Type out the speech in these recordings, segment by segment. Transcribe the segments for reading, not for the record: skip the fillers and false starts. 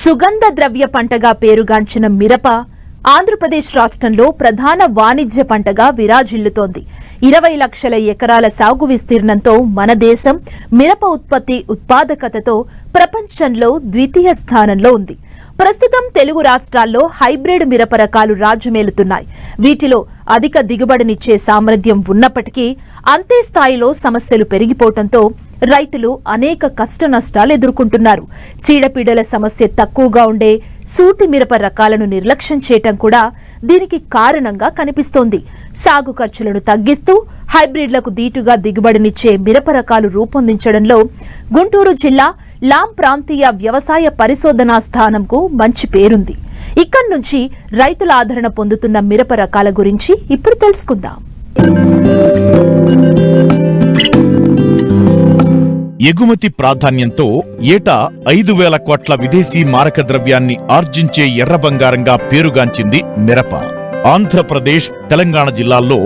సుగంధ ద్రవ్య పంటగా పేరుగాంచిన మిరప ఆంధ్రప్రదేశ్ రాష్ట్రంలో ప్రధాన వాణిజ్య పంటగా విరాజిల్లుతోంది. 20 లక్షల ఎకరాల సాగు విస్తీర్ణంతో మన దేశం మిరప ఉత్పాదకతతో ప్రపంచంలో ద్వితీయ స్థానంలో ఉంది. ప్రస్తుతం తెలుగు రాష్ట్రాల్లో హైబ్రిడ్ మిరప రకాలు రాజ్యమేలుతున్నాయి. వీటిలో అధిక దిగుబడినిచ్చే సామర్థ్యం ఉన్నప్పటికీ అంతే స్థాయిలో సమస్యలు పెరిగిపోవడంతో రైతులు అనేక కష్ట నష్టాలు ఎదుర్కొంటున్నారు. చీడపీడల సమస్య తక్కువగా ఉండే సూటి మిరప రకాలను నిర్లక్ష్యం చేయటం కూడా దీనికి కారణంగా కనిపిస్తోంది. సాగు ఖర్చులను తగ్గిస్తూ హైబ్రిడ్లకు దీటుగా దిగుబడినిచ్చే మిరప రకాలు రూపొందించడంలో గుంటూరు జిల్లా లాం ప్రాంతీయ వ్యవసాయ పరిశోధనా స్థానంకు మంచి పేరుంది. ఇక్కడి నుంచి రైతుల ఆదరణ పొందుతున్న మిరప రకాల గురించి ఇప్పుడు తెలుసుకుందాం. ఎగుమతి ప్రాధాన్యంతో ఏటా 5,000 కోట్ల విదేశీ మారక ద్రవ్యాన్ని ఆర్జించే ఎర్ర బంగారంగా పేరుగాంచింది మిరప. ఆంధ్రప్రదేశ్, తెలంగాణ జిల్లాల్లో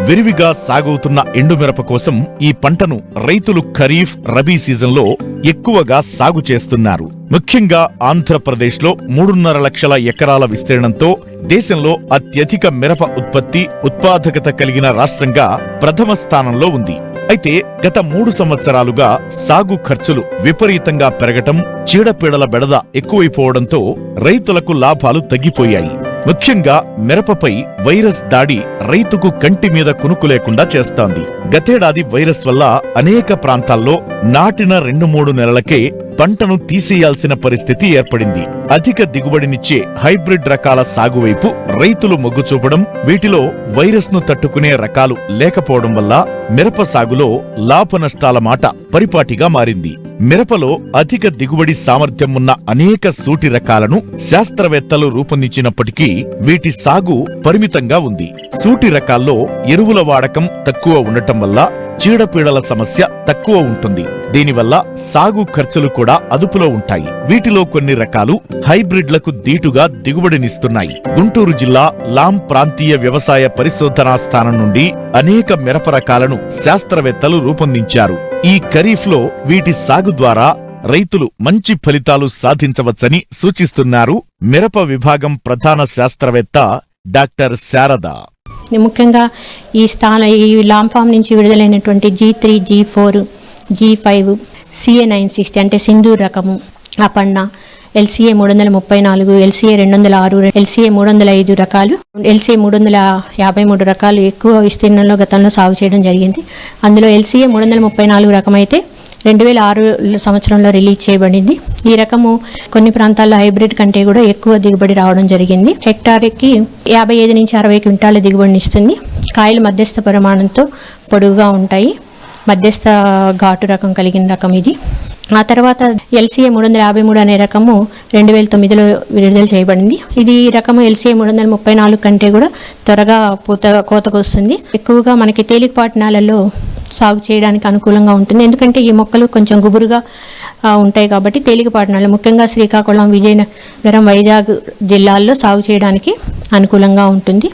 విరివిగా సాగవుతున్న ఎండుమిరప కోసం ఈ పంటను రైతులు ఖరీఫ్, రబీ సీజన్లో ఎక్కువగా సాగు చేస్తున్నారు. ముఖ్యంగా ఆంధ్రప్రదేశ్లో 3.5 లక్షల ఎకరాల విస్తీర్ణంతో దేశంలో అత్యధిక మిరప ఉత్పాదకత కలిగిన రాష్ట్రంగా ప్రథమ స్థానంలో ఉంది. అయితే గత 3 సంవత్సరాలుగా సాగు ఖర్చులు విపరీతంగా పెరగటం, చీడపీడల బెడద ఎక్కువైపోవడంతో రైతులకు లాభాలు తగ్గిపోయాయి. ముఖ్యంగా మిరపపై వైరస్ దాడి రైతుకు కంటి మీద కునుకు లేకుండా చేస్తోంది. గతేడాది వైరస్ వల్ల అనేక ప్రాంతాల్లో నాటిన 2-3 నెలలకే పంటను తీసేయాల్సిన పరిస్థితి ఏర్పడింది. అధిక దిగుబడినిచ్చే హైబ్రిడ్ రకాల సాగు వైపు రైతులు మొగ్గు చూపడం, వీటిలో వైరస్ ను తట్టుకునే రకాలు లేకపోవడం వల్ల మిరప సాగులో లాభ నష్టాల మాట పరిపాటిగా మారింది. మిరపలో అధిక దిగుబడి సామర్థ్యం ఉన్న అనేక సూటి రకాలను శాస్త్రవేత్తలు రూపొందించినప్పటికీ వీటి సాగు పరిమితంగా ఉంది. సూటి రకాల్లో ఎరువుల వాడకం తక్కువ ఉండటం వల్ల చీడపీడల సమస్య తక్కువ ఉంటుంది. దీనివల్ల సాగు ఖర్చులు కూడా అదుపులో ఉంటాయి. వీటిలో కొన్ని రకాలు హైబ్రిడ్లకు దీటుగా దిగుబడినిస్తున్నాయి. గుంటూరు జిల్లా లాం ప్రాంతీయ వ్యవసాయ పరిశోధనా స్థానం నుండి అనేక మిరప రకాలను శాస్త్రవేత్తలు రూపొందించారు. ఈ ఖరీఫ్లో వీటి సాగు ద్వారా రైతులు మంచి ఫలితాలు సాధించవచ్చని సూచిస్తున్నారు మిరప విభాగం ప్రధాన శాస్త్రవేత్త డాక్టర్ శారద. ముఖ్యంగా ఈ లాం ఫామ్ నుంచి విడుదలైనటువంటి G3, G4, G5, CA 960 అంటే సింధూర్ రకము, అపన్న, LCA 334, LCA 206, LCA 305 రకాలు, LCA 353 రకాలు ఎక్కువ విస్తీర్ణంలో గతంలో సాగు చేయడం జరిగింది. అందులో LCA 334 రకం అయితే 2006 సంవత్సరంలో రిలీజ్ చేయబడింది. ఈ రకము కొన్ని ప్రాంతాల్లో హైబ్రిడ్ కంటే కూడా ఎక్కువ దిగుబడి రావడం జరిగింది. హెక్టార్కి 55 నుంచి 60 క్వింటాల దిగుబడిని ఇస్తుంది. కాయలు మధ్యస్థ పరిమాణంతో పొడుగుగా ఉంటాయి. మధ్యస్థ ఘాటు రకం కలిగిన రకం ఇది. ఆ తర్వాత LCA 353 అనే రకము 2009లో విడుదల చేయబడింది. ఇది రకము LCA 334 కంటే కూడా త్వరగా కోతకు వస్తుంది. ఎక్కువగా మనకి తేలికపాటి నేలల్లో సాగు చేయడానికి అనుకూలంగా ఉంటుంది. ఎందుకంటే ఈ మొక్కలు కొంచెం గుబురుగా ఉంటాయి కాబట్టి తేలికపాటి నేల, ముఖ్యంగా శ్రీకాకుళం, విజయనగరం, వైజాగ్ జిల్లాల్లో సాగు చేయడానికి అనుకూలంగా ఉంటుంది.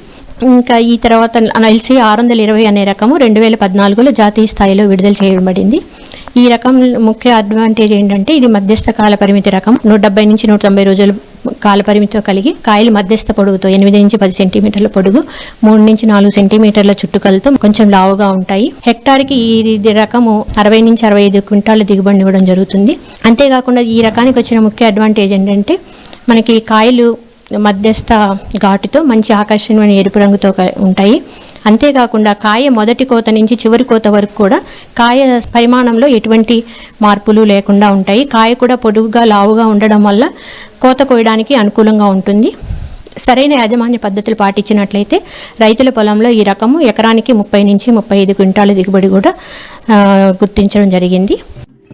ఇంకా ఈ తర్వాత LCA 620 అనే రకము 2014లో జాతీయ స్థాయిలో విడుదల చేయబడింది. ఈ రకం ముఖ్య అడ్వాంటేజ్ ఏంటంటే ఇది మధ్యస్థ కాల పరిమితి రకం. 170 నుంచి 190 రోజుల కాల పరిమితితో కలిగి కాయలు మధ్యస్థ పొడుగుతో 8 నుంచి 10 సెంటీమీటర్ల పొడుగు, 3 నుంచి 4 సెంటీమీటర్ల చుట్టుకలతో కొంచెం లావుగా ఉంటాయి. హెక్టార్కి ఈ రకము 60 నుంచి 65 క్వింటాల దిగుబడిని ఇవ్వడం జరుగుతుంది. అంతేకాకుండా ఈ రకానికి వచ్చిన ముఖ్య అడ్వాంటేజ్ ఏంటంటే మనకి కాయలు మధ్యస్థ ఘాటుతో మంచి ఆకర్షణీయమైన ఎరుపు రంగుతో ఉంటాయి. అంతేకాకుండా కాయ మొదటి కోత నుంచి చివరి కోత వరకు కూడా కాయ పరిమాణంలో ఎటువంటి మార్పులు లేకుండా ఉంటాయి. కాయ కూడా పొడుగుగా లావుగా ఉండడం వల్ల కోత కోయడానికి అనుకూలంగా ఉంటుంది. సరైన యాజమాన్య పద్ధతులు పాటించినట్లయితే రైతుల పొలంలో ఈ రకము ఎకరానికి 30 నుంచి 35 క్వింటాల దిగుబడి కూడా గుర్తించడం జరిగింది.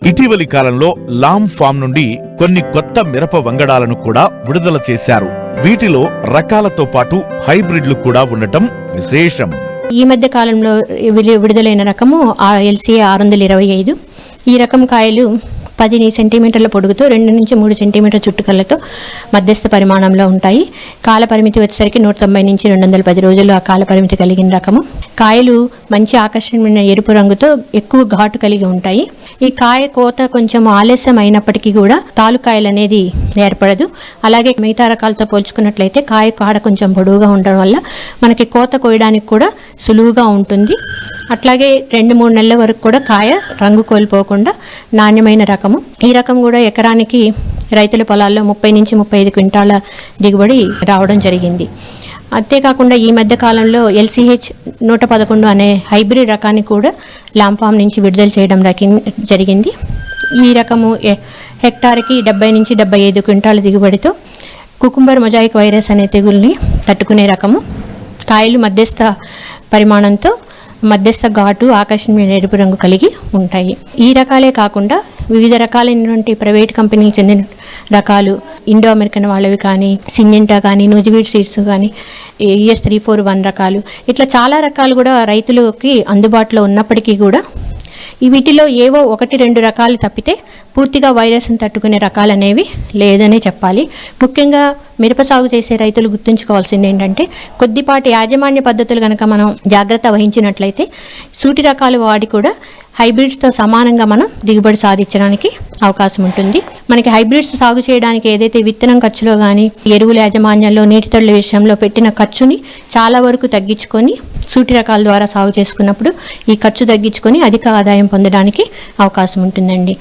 ఇటీవలి కాలంలో లాం ఫామ్ నుండి కొన్ని కొత్త మిరప వంగడాలను కూడా విడుదల చేశారు. వీటిలో రకాలతో పాటు హైబ్రిడ్లు కూడా ఉండటం విశేషం. ఈ మధ్య కాలంలో విడుదలైన రకము LCA 625. ఈ రకం కాయలు 10 సెంటీమీటర్ల పొడుగుతో 2 నుంచి 3 సెంటీమీటర్ల చుట్టుకలతో మధ్యస్థ పరిమాణంలో ఉంటాయి. కాల పరిమితి వచ్చేసరికి 190 నుంచి 210 రోజులు ఆ కాల పరిమితి కలిగిన రకము. కాయలు మంచి ఆకర్షణీయమైన ఎరుపు రంగుతో ఎక్కువ ఘాటు కలిగి ఉంటాయి. ఈ కాయ కోత కొంచెం ఆలస్యం అయినప్పటికీ కూడా తాలుకాయలు అనేది ఏర్పడదు. అలాగే మిగతా రకాలతో పోల్చుకున్నట్లయితే కాయ కాడ కొంచెం పొడవుగా ఉండడం వల్ల మనకి కోత కోయడానికి కూడా సులువుగా ఉంటుంది. అట్లాగే 2-3 నెలల వరకు కూడా కాయ రంగు కోల్పోకుండా నాణ్యమైన రకము. ఈ రకం కూడా ఎకరానికి రైతుల పొలాల్లో 30 నుంచి 35 క్వింటాల దిగుబడి రావడం జరిగింది. అంతేకాకుండా ఈ మధ్య కాలంలో LCH 111 అనే హైబ్రిడ్ రకాన్ని కూడా లాంఫామ్ నుంచి విడుదల చేయడం జరిగింది. ఈ రకము హెక్టార్కి 70 నుంచి 75 క్వింటాల దిగుబడితో కుకుంబర్ మొజాయిక్ వైరస్ అనే తెగుల్ని తట్టుకునే రకము. కాయలు మధ్యస్థ పరిమాణంతో మధ్యస్థ ఘాటు ఆకర్షణీయమైన ఎరుపు రంగు కలిగి ఉంటాయి. ఈ రకాలే కాకుండా వివిధ రకాలైనటువంటి ప్రైవేట్ కంపెనీకి చెందిన రకాలు, ఇండో అమెరికన్ వాళ్ళవి కానీ, సింజెంటా కానీ, నూజివీడ్ సీడ్స్ కానీ, ES 341 రకాలు, ఇట్లా చాలా రకాలు కూడా రైతులకి అందుబాటులో ఉన్నప్పటికీ కూడా వీటిలో ఏవో 1-2 రకాలు తప్పితే పూర్తిగా వైరస్ని తట్టుకునే రకాలు అనేవి లేదనే చెప్పాలి. ముఖ్యంగా మిరప సాగు చేసే రైతులు గుర్తుంచుకోవాల్సింది ఏంటంటే, కొద్దిపాటి యాజమాన్య పద్ధతులు కనుక మనం జాగ్రత్త వహించినట్లయితే సూటి రకాలు వాడి కూడా హైబ్రిడ్స్తో సమానంగా మనం దిగుబడి సాధించడానికి అవకాశం ఉంటుంది. మనకి హైబ్రిడ్స్ సాగు చేయడానికి ఏదైతే విత్తనం ఖర్చులో కానీ, ఎరువుల యాజమాన్యంలో, నీటి తడుల విషయంలో పెట్టిన ఖర్చుని చాలా వరకు తగ్గించుకొని సూటి రకాల ద్వారా సాగు చేసుకున్నప్పుడు ఈ ఖర్చు తగ్గించుకొని అధిక ఆదాయం పొందడానికి అవకాశం ఉంటుందండి.